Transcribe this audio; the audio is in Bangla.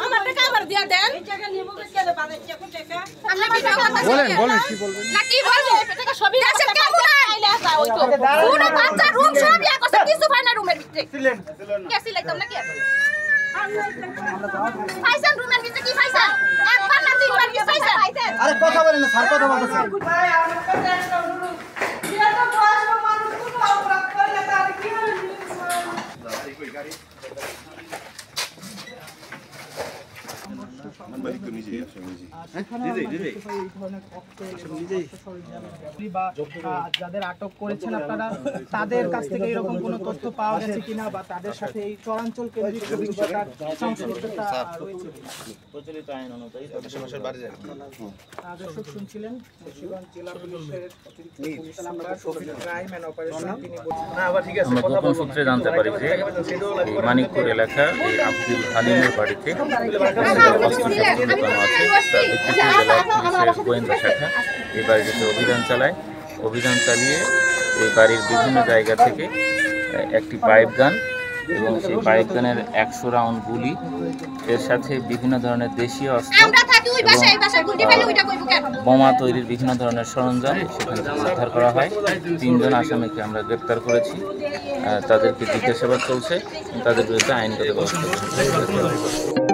আমার টাকা আবার দিয়া দেন। বলেন বলেন কি বলবেন? না কি বলবো? টাকা সবই আছে কেমন আইলে আসা ওই তো। পুরো বাচ্চা রুম সব ইয়া করছে কিছু পায় না রুমের ভিতরে। কে সিলাইতাম না কি? পাইছেন রুমের ভিতরে কি পাইছেন? একবার না দুইবার কি পাইছেন? আরে কথা বলেন না স্যার, কথা বলতেছেন। যাদের আটক করেছেন আপনারা তাদের কাছ থেকে এরকম কোনো তথ্য পাওয়া গেছে কিনা বা তাদের সাথে এই চরাঞ্চল কেন্দ্রিক অভিজ্ঞতার সংশ্লিষ্টতা রয়েছে প্রচলিত আইন অনুযায়ী দর্শক শুনছিলেন মুন্সিগঞ্জ জেলা পুলিশের ক্রাইম অ্যান্ড অপারেশন তিনি আমরা গোপন সূত্রে জানতে পারি যে এই মানিকপুর এলাকা এই আব্দুল হালিমের বাড়িতে অস্ত্রশস্ত্র লুকানো আছে। তার ভিত্তিতে জেলা পুলিশের গোয়েন্দা শাখা এই বাড়িটিতে অভিযান চালিয়ে এই বাড়ির বিভিন্ন জায়গা থেকে একটি পাইপ গান এবং সেই পাইপ গানের 100 রাউন্ড গুলি, এর সাথে বিভিন্ন ধরনের দেশীয় অস্ত্র এবং বোমা তৈরির বিভিন্ন ধরনের সরঞ্জাম সেখান থেকে উদ্ধার করা হয়। 3 জন আসামিকে আমরা গ্রেপ্তার করেছি, তাদেরকে জিজ্ঞাসাবাদ চলছে, তাদের বিরুদ্ধে আইনগত ব্যবস্থা গ্রহণ করা হবে।